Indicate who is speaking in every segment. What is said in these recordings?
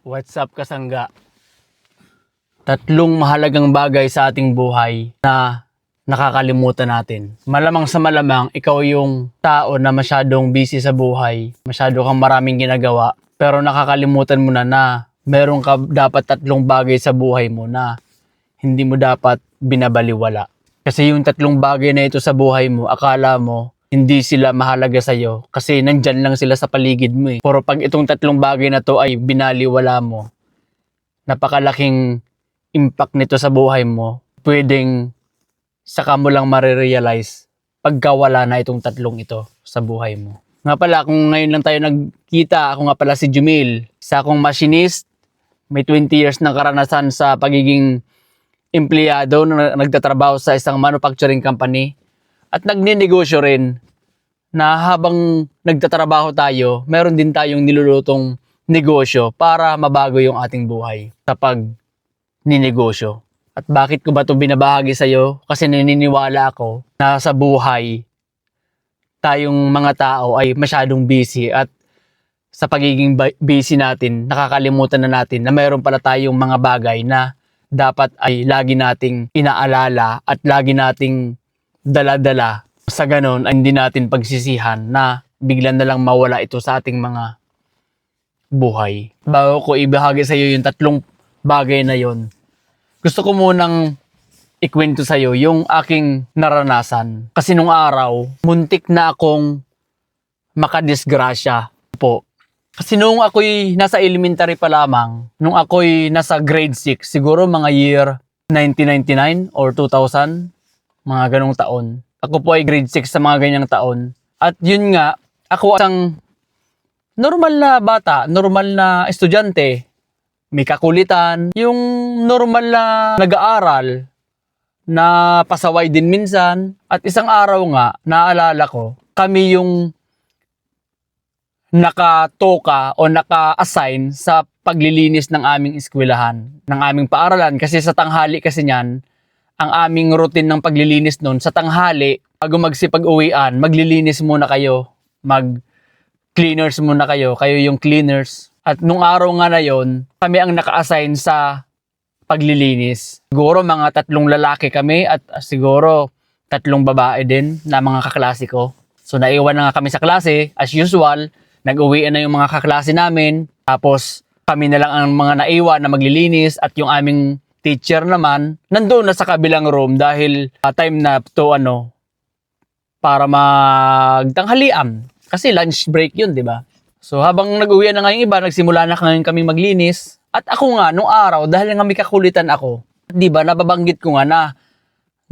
Speaker 1: What's up, kasangga? Tatlong mahalagang bagay sa ating buhay na nakakalimutan natin. Malamang sa malamang, ikaw yung tao na masyadong busy sa buhay, masyado kang maraming ginagawa, pero nakakalimutan mo na meron ka dapat tatlong bagay sa buhay mo na hindi mo dapat binabaliwala. Kasi yung tatlong bagay na ito sa buhay mo, akala mo hindi sila mahalaga sa'yo kasi nandyan lang sila sa paligid mo eh. Pero pag itong tatlong bagay na to ay binaliwala mo, napakalaking impact nito sa buhay mo. Pwedeng saka mo lang marirealize pagka wala na itong tatlong ito sa buhay mo. Nga pala, kung ngayon lang tayo nagkita, ako nga pala si Jumil. Isa akong machinist, may 20 years ng karanasan sa pagiging empleyado na nagtatrabaho sa isang manufacturing company. At nagninegosyo rin na habang nagtatrabaho tayo, meron din tayong nilulutong negosyo para mabago yung ating buhay sa pag-ninegosyo. At bakit ko ba ito binabahagi sa'yo? Kasi naniniwala ako na sa buhay, tayong mga tao ay masyadong busy at sa pagiging busy natin, nakakalimutan na natin na mayroon pala tayong mga bagay na dapat ay lagi nating inaalala at lagi nating dala-dala. Sa ganon, ay hindi natin pagsisihan na biglan na lang mawala ito sa ating mga buhay. Bago ko ibahagi sa iyo yung tatlong bagay na yon, gusto ko munang ikwento sa iyo yung aking naranasan. Kasi nung araw, muntik na akong makadisgrasya po. Kasi nung ako'y nasa elementary pa lamang, nung ako'y nasa grade 6, siguro mga year 1999 or 2000, mga ganong taon. Ako po ay grade 6 sa mga ganyang taon. At yun nga, ako isang normal na bata, normal na estudyante. May kakulitan. Yung normal na nag-aaral, na pasaway din minsan. At isang araw nga, naalala ko, kami yung nakatoka o naka-assign sa paglilinis ng aming eskwelahan, ng aming paaralan. Kasi sa tanghali kasi niyan, ang aming routine ng paglilinis noon, sa tanghali, bago magsipag-uwian, maglilinis muna kayo. Mag-cleaners muna kayo. Kayo yung cleaners. At nung araw nga na yon, kami ang naka-assign sa paglilinis. Siguro mga 3 lalaki kami at siguro 3 babae din na mga kaklase ko. So naiwan na nga kami sa klase, as usual. Nag-uwian na yung mga kaklase namin. Tapos kami na lang ang mga naiwan na maglilinis at yung aming teacher naman, nandoon na sa kabilang room dahil time na to para magtanghalian. Kasi lunch break yun, di ba? So habang nag-uwian na nga yung iba, nagsimula na ngayon kami maglinis. At ako nga, nung araw, dahil nga may kakulitan ako, di ba, nababanggit ko nga na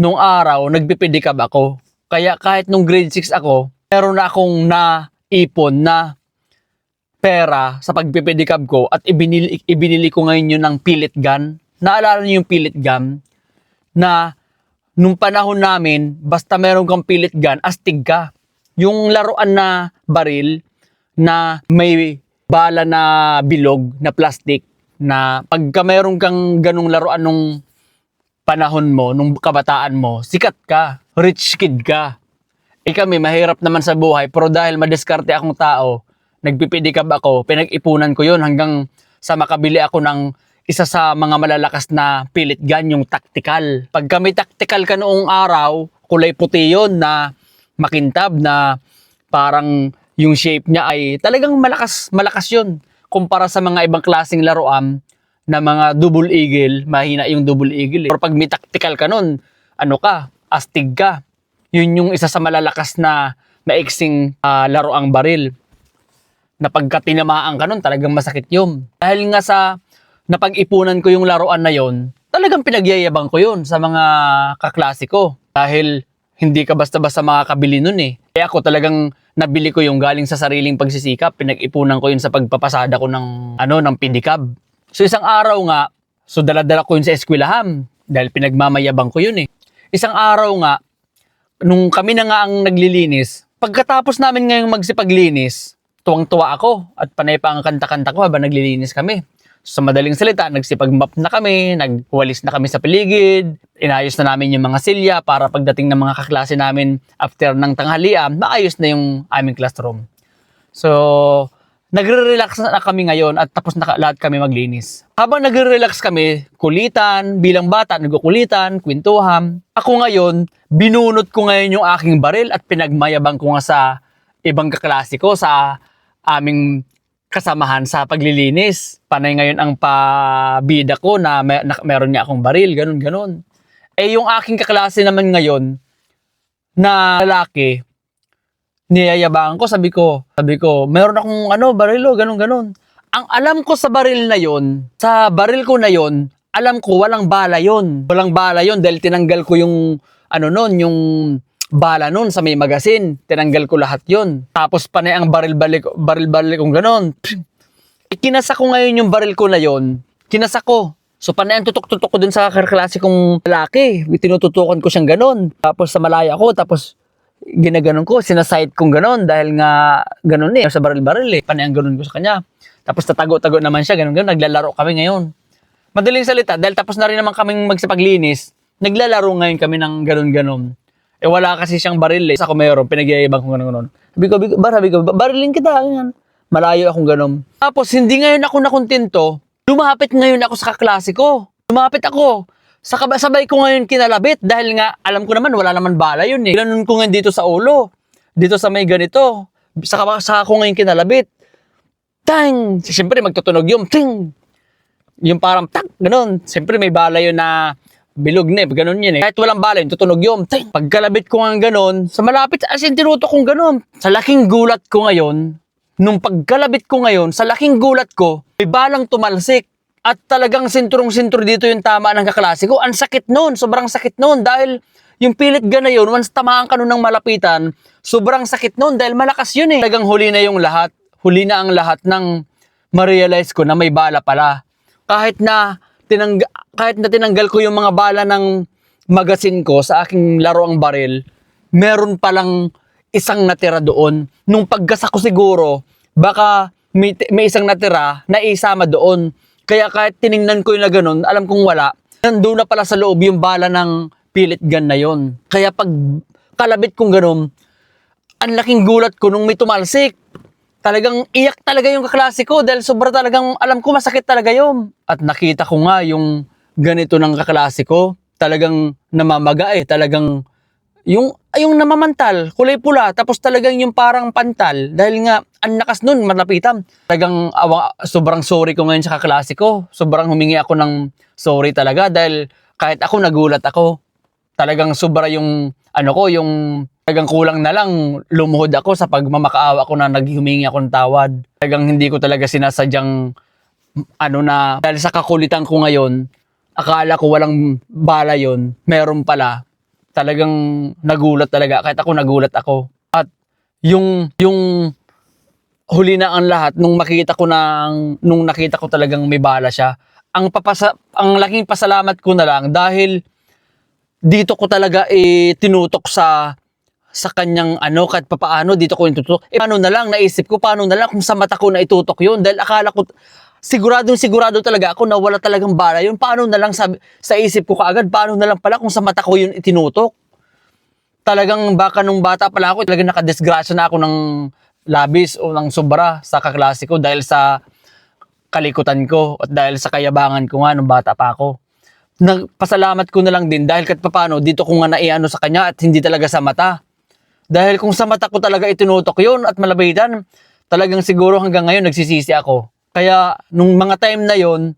Speaker 1: nung araw, nagpipedicab ako. Kaya kahit nung grade 6 ako, meron na akong naipon na pera sa pagpipedicab ko at ibinili ko ngayon yun ng pellet gun. Naalala niyo yung pellet gun na nung panahon namin, basta meron kang pellet gun, astig ka. Yung laruan na baril na may bala na bilog na plastic na pagka meron kang ganung laruan nung panahon mo, nung kabataan mo, sikat ka, rich kid ka. Kami, mahirap naman sa buhay, pero dahil madiskarte akong tao, nagpipidikab ako, pinag-ipunan ko yun hanggang sa makabili ako ng isa sa mga malalakas na pellet gun, yung tactical. Pag kami tactical ka noong araw, kulay puti yun na makintab na parang yung shape niya ay talagang malakas yun. Kumpara sa mga ibang klaseng laruan na mga double eagle, mahina yung double eagle. Pero pag may tactical ka nun, astig ka. Yun yung isa sa malalakas na maiksing laruang baril. Na pagka tinamaan ka nun, talagang masakit yun. Dahil nga sa napag-ipunan ko yung laruan na yon, talagang pinagyayabang ko yun sa mga kaklase ko. Dahil hindi ka basta-basta makakabili nun eh. Kaya ako talagang nabili ko yung galing sa sariling pagsisikap. Pinag-ipunan ko yun sa pagpapasada ko ng pedicab. So isang araw nga, so dala-dala ko yun sa eskwelahan. Dahil pinagmamayabang ko yun eh. Isang araw nga, nung kami na nga ang naglilinis, pagkatapos namin ngayong magsipaglinis, tuwang-tuwa ako at panay pa ang kanta-kanta ko habang naglilinis kami. Sa madaling salita, nagsipag-map na kami, nagwalis na kami sa paligid, inayos na namin yung mga silya para pagdating ng mga kaklase namin after ng tanghalian, maayos na yung aming classroom. So, nagre-relax na kami ngayon at tapos na lahat kami maglinis. Habang nagre-relax kami, kulitan, bilang bata, nagkukulitan, kwentuhan. Ako ngayon, binunot ko ngayon yung aking baril at pinagmayabang ko nga sa ibang kaklase ko, sa aming kasamahan sa paglilinis. Panay ngayon ang pabida ko na meron niya akong baril, ganun. Eh yung aking kaklase naman ngayon, na lalaki, niyayabangan ko, sabi ko, meron akong baril, ganun. Ang alam ko sa baril ko na yon, alam ko walang bala yon. Walang bala yon dahil tinanggal ko yung yung bala nun sa may magasin. Tinanggal ko lahat yon. Tapos panay ang baril-balik kong ganun. Kinasa ko ngayon yung baril ko na yon. Kinasa ko. So panay ang tutok-tutok ko dun sa kaklase kong lalaki. Tinututukan ko siyang ganun. Tapos sa malaya ko, tapos ginaganon ko, sinasight kong ganon dahil nga ganon sa baril-baril panay ang ganon ko sa kanya. Tapos tatago-tago naman siya, ganon, naglalaro kami ngayon. Madaling salita, dahil tapos na rin naman kaming magsipaglinis, naglalaro ngayon kami ng ganon-ganon. Eh wala kasi siyang baril Sa ako mayroon, pinagyayabang kong ganon-ganon. Sabi ko, barilin kita, ganyan. Malayo akong ganon. Tapos hindi ngayon ako nakontento, lumapit ngayon ako sa kaklase ko. Lumapit ako. Sabay ko ngayon kinalabit dahil nga alam ko naman wala naman bala yun eh. Ganun ko ngayon dito sa ulo. Dito sa may ganito. Saka ko ngayon kinalabit. Tang! Siyempre magtutunog yung ting! Yung parang tak! Ganun. Siyempre may bala yun na bilog na eh. Ganun yun eh. Kahit walang bala yun, tutunog yung ting! Pagkalabit ko ngayon ganun, sa malapit as in tinutok kong ganun. Sa laking gulat ko ngayon, nung pagkalabit ko ngayon, sa laking gulat ko, may balang tumalsik. At talagang sinturong-sintur dito yung tama ng kaklase ko. Ang sakit nun, sobrang sakit nun dahil yung pilit gun na yun, once tamaan ka nun ng malapitan, sobrang sakit nun dahil malakas yun eh. Talagang huli na ang lahat ng ma-realize ko na may bala pala. Kahit na tinanggal ko yung mga bala ng magasin ko sa aking laroang baril, meron palang isang natira doon. Nung paggasa ko siguro, baka may isang natira na isama doon. Kaya kahit tiningnan ko yung na ganun, alam kong wala. Nandun na pala sa loob yung bala ng pilit gun na yon. Kaya pag kalabit kong ganun, ang laking gulat ko nung may tumalsik. Talagang iyak talaga yung kaklase ko dahil sobra talagang alam ko masakit talaga yun. At nakita ko nga yung ganito ng kaklase ko. Talagang namamaga talagang yung namamantal, kulay pula, tapos talagang yung parang pantal, dahil nga, ang lakas nun, malapitan. Talagang sobrang sorry ko ngayon sa kaklase ko. Sobrang humingi ako ng sorry talaga, dahil kahit ako nagulat ako. Talagang sobra yung, yung talagang kulang na lang, lumuhod ako sa pagmamakaawa ko na naghumingi ako ng tawad. Talagang hindi ko talaga sinasadyang, dahil sa kakulitan ko ngayon, akala ko walang bala yon, meron pala. Talagang nagulat talaga. Kahit ako nagulat ako. At yung huli na ang lahat nung nakita ko talagang may bala siya. Ang laking pasalamat ko na lang dahil dito ko talaga tinutok sa kanyang kahit papaano dito ko itutok. Paano na lang naisip ko, paano na lang kung sa mata ko na itutok yun dahil akala ko sigurado talaga ako na wala talagang bala yun. Paano na lang sa isip ko kaagad, paano na lang pala kung sa mata ko yun itinutok. Talagang baka nung bata pala ako, talagang nakadisgrasya na ako ng labis o ng sobra sa kaklase ko dahil sa kalikutan ko at dahil sa kayabangan ko nga nung bata pa ako. Nagpasalamat ko na lang din dahil kahit papaano dito ko nga naiano sa kanya at hindi talaga sa mata. Dahil kung sa mata ko talaga itinutok yun at malapitan, talagang siguro hanggang ngayon nagsisisi ako. Kaya nung mga time na yon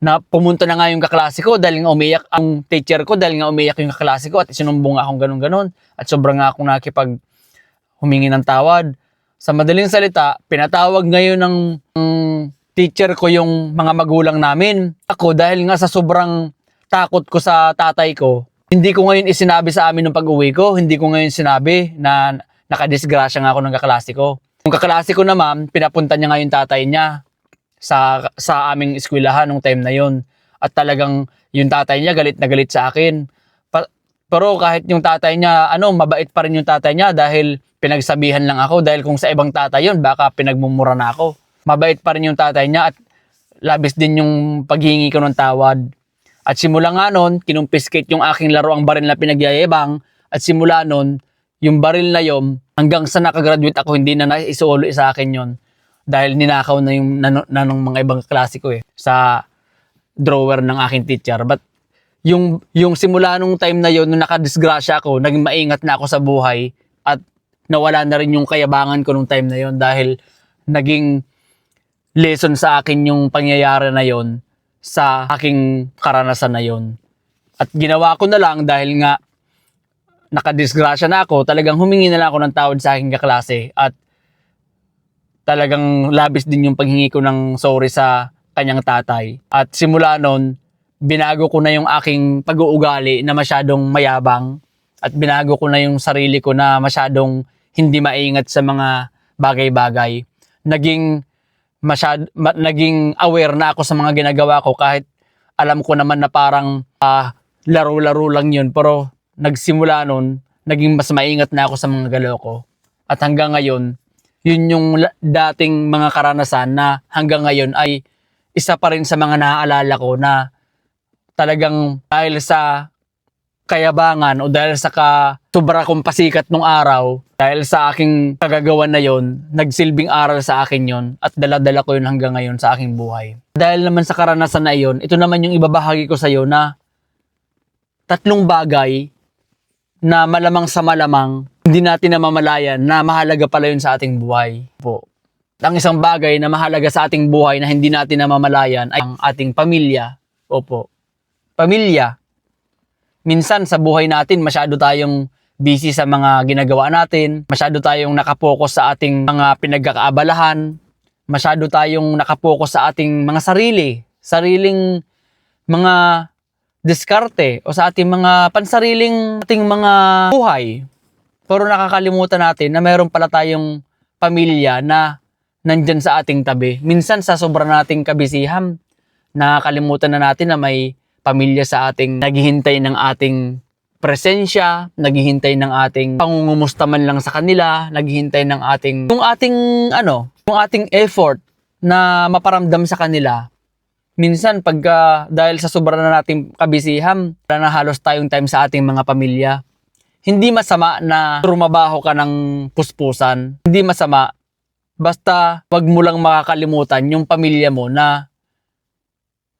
Speaker 1: na pumunta na nga yung kaklase ko dahil nga umiyak ang teacher ko dahil nga umiyak yung kaklase ko at isinumbong akong ganun-ganon at sobrang nga akong nakipag humingi ng tawad. Sa madaling salita, pinatawag ngayon ng teacher ko yung mga magulang namin. Ako dahil nga sa sobrang takot ko sa tatay ko, hindi ko ngayon isinabi sa amin nung pag-uwi ko, hindi ko ngayon sinabi na nakadisgrasya nga ako ng kaklase ko. Yung kaklase ko naman, pinapunta niya nga yung tatay niya sa aming eskwelahan nung time na yon. At talagang yung tatay niya galit na galit sa akin. Pero kahit yung tatay niya, mabait pa rin yung tatay niya dahil pinagsabihan lang ako dahil kung sa ibang tatay yon baka pinagmumura na ako. Mabait pa rin yung tatay niya at labis din yung paghingi ko ng tawad. At simula nga nun, kinumpiskate yung aking laruang baril na pinagyayabang at simula nun, yung baril na yon hanggang sa nakagraduate ako hindi na naisuuli sa akin yon. dahil ninakaw na yung nanong mga ibang klase ko sa drawer ng aking teacher. But yung simula nung time na yon, nung nakadisgrasya ako, naging maingat na ako sa buhay at nawala na rin yung kayabangan ko nung time na yon dahil naging lesson sa akin yung pangyayari na yon sa aking karanasan na yon. At ginawa ko na lang dahil nga nakadisgrasya na ako, talagang humingi na lang ako ng tawad sa aking kaklase at talagang labis din yung paghingi ko ng sorry sa kanyang tatay. At simula nun, binago ko na yung aking pag-uugali na masyadong mayabang at binago ko na yung sarili ko na masyadong hindi maingat sa mga bagay-bagay. Naging aware na ako sa mga ginagawa ko kahit alam ko naman na parang laro-laro lang yun, pero nagsimula nun, naging mas maingat na ako sa mga galaw ko. At hanggang ngayon, yun yung dating mga karanasan na hanggang ngayon ay isa pa rin sa mga naaalala ko na talagang dahil sa kayabangan o dahil sa sobra kong pasikat nung araw, dahil sa aking kagagawan na yon, nagsilbing aral sa akin yon at dala-dala ko yun hanggang ngayon sa aking buhay. Dahil naman sa karanasan na yon, ito naman yung ibabahagi ko sa iyo na 3 bagay na malamang sa malamang hindi natin namamalayan na mahalaga pala yun sa ating buhay po. Ang isang bagay na mahalaga sa ating buhay na hindi natin namamalayan ay ang ating pamilya. Opo. Pamilya. Minsan sa buhay natin masyado tayong busy sa mga ginagawa natin, masyado tayong nakapokus sa ating mga pinagkakaabalahan, masyado tayong nakapokus sa ating mga sariling mga diskarte o sa ating mga pansariling ating mga buhay. Pero nakakalimutan natin na mayroon pala tayong pamilya na nandyan sa ating tabi. Minsan sa sobrang nating kabisihan, nakakalimutan na natin na may pamilya sa ating naghihintay ng ating presensya, naghihintay ng ating pangungumusta man lang sa kanila, naghihintay ng yung ating effort na maparamdam sa kanila. Minsan dahil sa sobrang na nating kabisihan, na halos tayong time sa ating mga pamilya. Hindi masama na trumabaho ka ng puspusan. Hindi masama. Basta wag mo lang makakalimutan yung pamilya mo na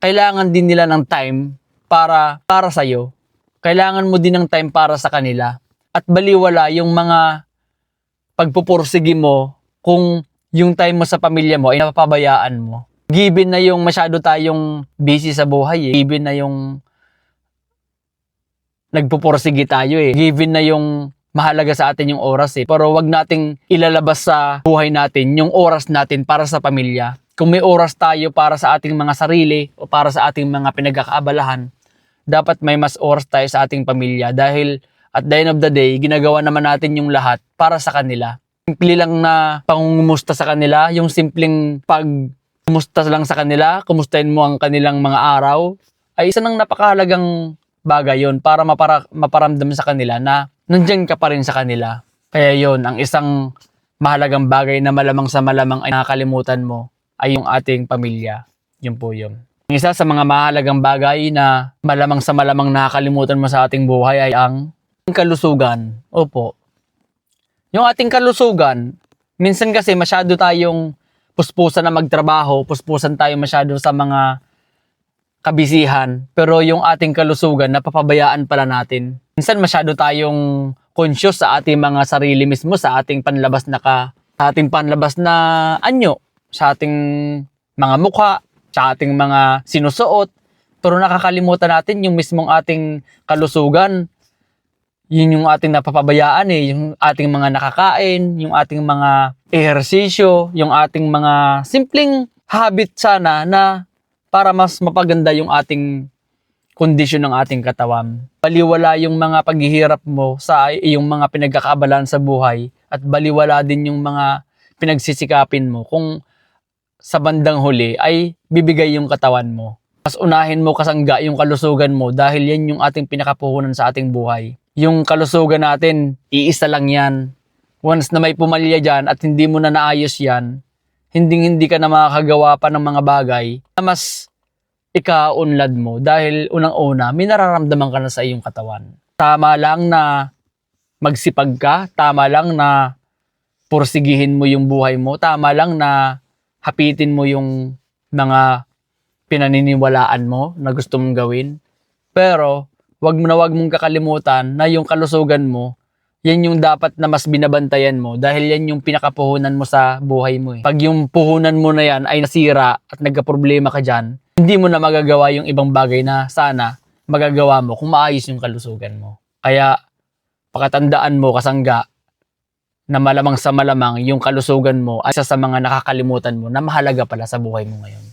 Speaker 1: kailangan din nila ng time para sa'yo. Kailangan mo din ng time para sa kanila. At baliwala yung mga pagpupursige mo kung yung time mo sa pamilya mo ay napapabayaan mo. Given na yung masyado tayong busy sa buhay Given na yung nagpupursige tayo Given na yung mahalaga sa atin yung oras Pero wag nating ilalabas sa buhay natin yung oras natin para sa pamilya. Kung may oras tayo para sa ating mga sarili o para sa ating mga pinagkakaabalahan, dapat may mas oras tayo sa ating pamilya dahil at the end of the day, ginagawa naman natin yung lahat para sa kanila. Simple lang na pangungumusta sa kanila, yung simpleng pagkumusta lang sa kanila, kumustahin mo ang kanilang mga araw, ay isa ng napakahalagang bagay yon para maparamdam sa kanila na nandyan ka pa rin sa kanila. Kaya yon ang isang mahalagang bagay na malamang sa malamang ay nakakalimutan mo ay yung ating pamilya. Yun po yun. Ang isa sa mga mahalagang bagay na malamang sa malamang nakakalimutan mo sa ating buhay ay ang kalusugan. Opo. Yung ating kalusugan, minsan kasi masyado tayong puspusan na magtrabaho, puspusan tayo masyado sa mga kabisihan, pero yung ating kalusugan napapabayaan pala natin. Minsan masyado tayong conscious sa ating mga sarili mismo, sa ating panlabas na anyo, sa ating mga mukha, sa ating mga sinusuot, pero nakakalimutan natin yung mismong ating kalusugan. Yun yung ating napapabayaan yung ating mga nakakain, yung ating mga ehersisyo, yung ating mga simpleng habit sana na para mas mapaganda yung ating kondisyon ng ating katawan. Baliwala yung mga paghihirap mo sa iyong mga pinagkakaabalahan sa buhay at baliwala din yung mga pinagsisikapin mo kung sa bandang huli ay bibigay yung katawan mo. Mas unahin mo kasangga yung kalusugan mo dahil yan yung ating pinakapuhunan sa ating buhay. Yung kalusugan natin, iisa lang yan. Once na may pumalya dyan at hindi mo na naayos yan, hindi ka na makakagawa pa ng mga bagay na mas ikaunlad mo dahil unang-una, may nararamdaman ka na sa iyong katawan. Tama lang na magsipag ka, tama lang na pursigihin mo yung buhay mo, tama lang na hapitin mo yung mga pinaniniwalaan mo na gusto mong gawin. Pero, wag mong kakalimutan na yung kalusugan mo, yan yung dapat na mas binabantayan mo dahil yan yung pinakapuhunan mo sa buhay mo. Pag yung puhunan mo na yan ay nasira at nagka-problema ka dyan, hindi mo na magagawa yung ibang bagay na sana magagawa mo kung maayos yung kalusugan mo. Kaya, pakatandaan mo kasangga na malamang sa malamang yung kalusugan mo ay isa sa mga nakakalimutan mo na mahalaga pala sa buhay mo ngayon.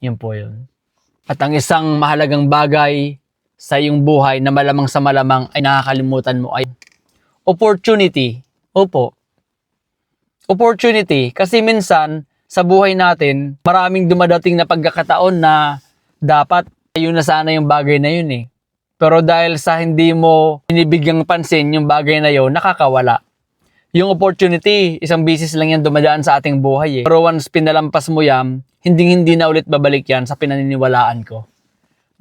Speaker 1: Yun po yun. At ang isang mahalagang bagay sa iyong buhay na malamang sa malamang ay nakakalimutan mo ay opportunity. Opo. Opportunity. Kasi minsan, sa buhay natin, maraming dumadating na pagkakataon na dapat ayun na sana yung bagay na yun eh. Pero dahil sa hindi mo binibigyang pansin yung bagay na yun, nakakawala. Yung opportunity, isang bisis lang yan dumadaan sa ating buhay eh. Pero once pinalampas mo yan, hindi na ulit babalik yan sa pinaniniwalaan ko.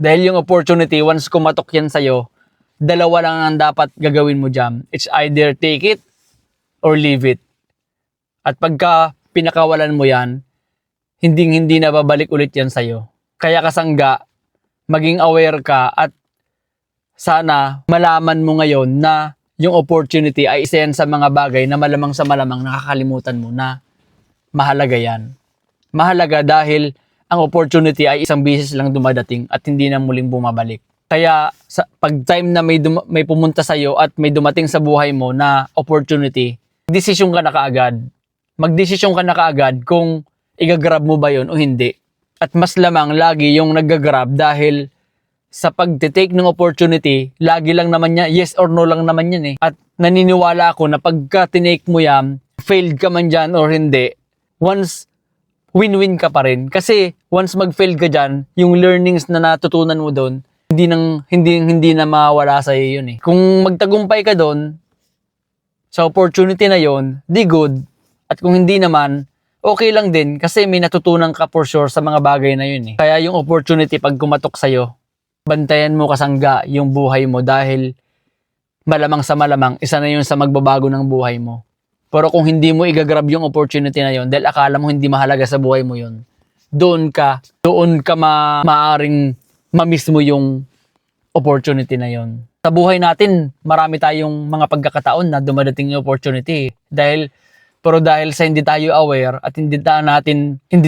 Speaker 1: Dahil yung opportunity, once kumatok yan sa'yo, dalawa lang ang dapat gagawin mo dyan. It's either take it or leave it. At pagka pinakawalan mo yan, hindi na babalik ulit yan sa'yo. Kaya kasangga, maging aware ka at sana malaman mo ngayon na yung opportunity ay isa yan sa mga bagay na malamang sa malamang nakakalimutan mo na mahalaga yan. Mahalaga dahil ang opportunity ay isang beses lang dumadating at hindi na muling bumabalik. Kaya pag time na may pumunta sa'yo at may dumating sa buhay mo na opportunity, desisyon ka na kaagad. Magdesisyon ka na kaagad kung igagrab mo ba yun o hindi. At mas lamang lagi yung nagagrab dahil sa pag-take ng opportunity, lagi lang naman niya, yes or no lang naman yan eh. At naniniwala ako na pagka tinake mo yan, failed ka man dyan or hindi, once win-win ka pa rin. Kasi once mag-fail ka dyan, yung learnings na natutunan mo doon, hindi na mawawala sa iyo yun eh. Kung magtagumpay ka doon, sa opportunity na yon, di good. At kung hindi naman, okay lang din kasi may natutunan ka for sure sa mga bagay na yun eh. Kaya yung opportunity pag kumatok sa'yo, bantayan mo kasangga yung buhay mo dahil malamang sa malamang, isa na yun sa magbabago ng buhay mo. Pero kung hindi mo igagrab yung opportunity na yun dahil akala mo hindi mahalaga sa buhay mo yun, doon ka maaring mamiss mo yung opportunity na yun. Sa buhay natin, marami tayong mga pagkakataon na dumadating yung opportunity. Pero dahil sa hindi tayo aware at hindi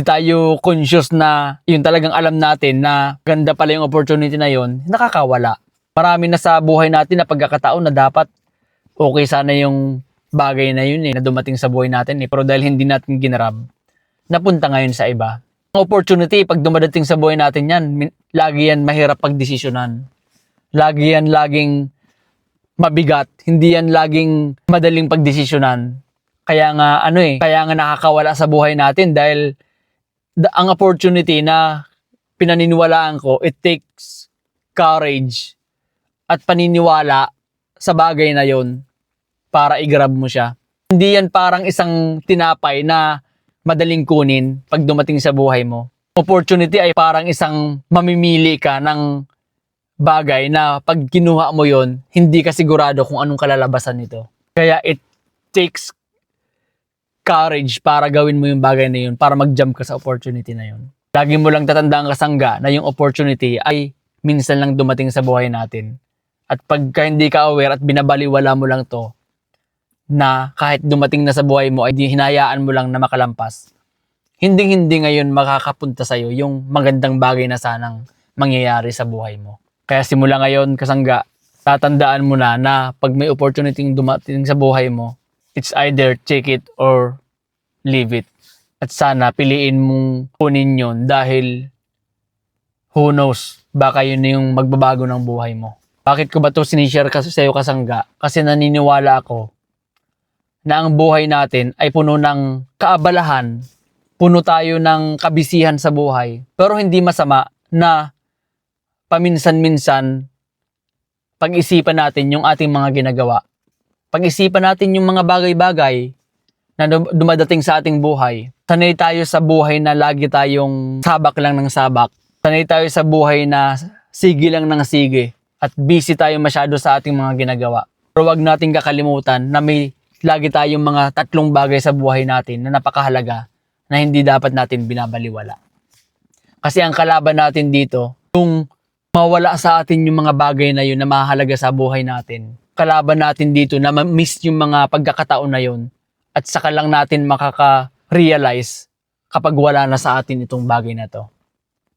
Speaker 1: tayo conscious na yun talagang alam natin na ganda pala yung opportunity na yun, nakakawala. Marami na sa buhay natin na pagkakataon na dapat okay sana yung bagay na yun na dumating sa buhay natin pero dahil hindi natin ginrab, napunta ngayon sa iba. Ang opportunity, pag dumadating sa buhay natin yan, lagi yan mahirap pagdesisyonan. Lagi yan laging mabigat, hindi yan laging madaling pagdesisyonan. Kaya nga nakakawala sa buhay natin dahil ang opportunity na pinaniniwalaan ko, it takes courage at paniniwala sa bagay na yon para i-grab mo siya. Hindi yan parang isang tinapay na madaling kunin pag dumating sa buhay mo. Opportunity ay parang isang mamimili ka ng bagay na pag kinuha mo yon, hindi ka sigurado kung anong kalalabasan nito. Kaya it takes courage para gawin mo yung bagay na yun, para mag-jump ka sa opportunity na yun. Lagi mo lang tatandaan kasangga na yung opportunity ay minsan lang dumating sa buhay natin. At pagka hindi ka aware at binabaliwala mo lang to, na kahit dumating na sa buhay mo ay hinayaan mo lang na makalampas, hindi ngayon makakapunta sa'yo yung magandang bagay na sanang mangyayari sa buhay mo. Kaya simula ngayon kasangga, tatandaan mo na pag may opportunity dumating sa buhay mo, it's either take it or leave it. At sana piliin mong kunin yun dahil who knows, baka yun na yung magbabago ng buhay mo. Bakit ko ba ito sinishare kasi sa'yo kasangga? Kasi naniniwala ako na ang buhay natin ay puno ng kaabalahan, puno tayo ng kabisihan sa buhay. Pero hindi masama na paminsan-minsan pag-isipan natin yung ating mga ginagawa. Pag-isipan natin yung mga bagay-bagay na dumadating sa ating buhay. Sanay tayo sa buhay na lagi tayong sabak lang ng sabak. Sanay tayo sa buhay na sige lang ng sige. At busy tayo masyado sa ating mga ginagawa. Pero wag nating kakalimutan na may lagi tayong mga tatlong bagay sa buhay natin na napakahalaga na hindi dapat natin binabaliwala. Kasi ang kalaban natin dito, kung mawala sa atin yung mga bagay na yun na mahalaga sa buhay natin, kalaban natin dito na ma-miss yung mga pagkakataon na yun at saka lang natin makaka-realize kapag wala na sa atin itong bagay na to.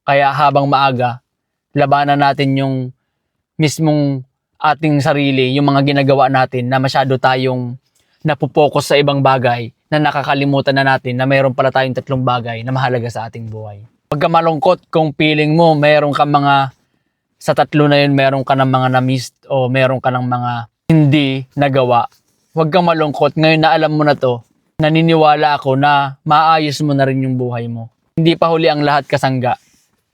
Speaker 1: Kaya habang maaga, labanan natin yung mismong ating sarili, yung mga ginagawa natin na masyado tayong napupokus sa ibang bagay na nakakalimutan na natin na mayroon pala tayong 3 bagay na mahalaga sa ating buhay. Huwag ka malungkot kung feeling mo mayroon ka mga sa 3 na yun, meron ka ng mga na-miss o meron ka ng mga hindi nagawa. Huwag kang malungkot. Ngayon na alam mo na to, naniniwala ako na maayos mo na rin yung buhay mo. Hindi pa huli ang lahat, kasangga,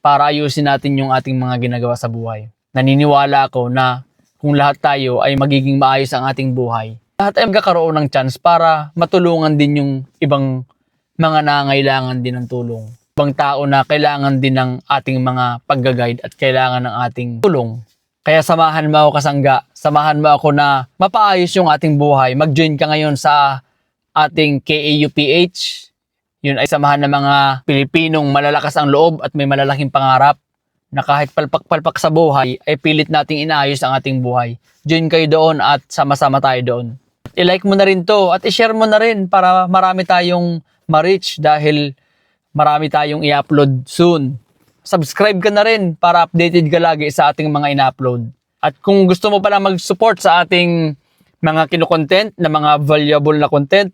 Speaker 1: para ayusin natin yung ating mga ginagawa sa buhay. Naniniwala ako na kung lahat tayo ay magiging maayos ang ating buhay, lahat ay magkakaroon ng chance para matulungan din yung ibang mga nangailangan din ng tulong. Ibang tao na kailangan din ng ating mga pagga-guide at kailangan ng ating tulong. Kaya samahan mo ako, kasangga. Samahan mo ako na mapaayos yung ating buhay. Mag-join ka ngayon sa ating KAUPH. Yun ay samahan ng mga Pilipinong malalakas ang loob at may malalaking pangarap na kahit palpak-palpak sa buhay ay pilit nating inaayos ang ating buhay. Join kayo doon at sama-sama tayo doon. I-like mo na rin to at i-share mo na rin para marami tayong ma-reach dahil marami tayong i-upload soon. Subscribe ka na rin para updated ka lagi sa ating mga in-upload. At kung gusto mo pala mag-support sa ating mga kino-content, na mga valuable na content,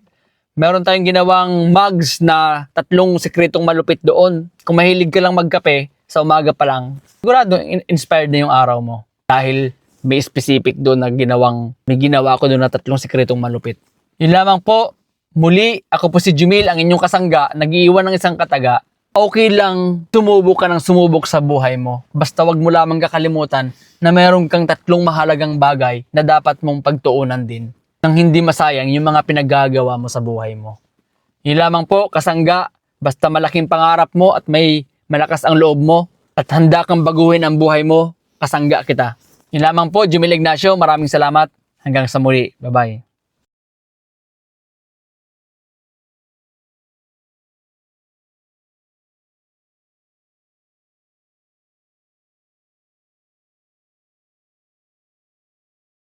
Speaker 1: meron tayong ginawang mugs na 3 sekretong malupit doon. Kung mahilig ka lang magkape sa umaga pa lang, sigurado inspired na yung araw mo. Dahil may specific doon na may ginawa ko doon na 3 sekretong malupit. Yun lamang po. Muli, ako po si Jumil, ang inyong kasangga, nag-iiwan ng isang kataga. Okay lang sumubok ka ng sumubok sa buhay mo. Basta wag mo lamang kakalimutan na mayroon kang 3 mahalagang bagay na dapat mong pagtuunan din nang hindi masayang yung mga pinaggagawa mo sa buhay mo. Yun lamang po, kasangga, basta malaking pangarap mo at may malakas ang loob mo at handa kang baguhin ang buhay mo, kasangga kita. Yun lamang po, Jumil Ignacio, maraming salamat. Hanggang sa muli. Bye-bye.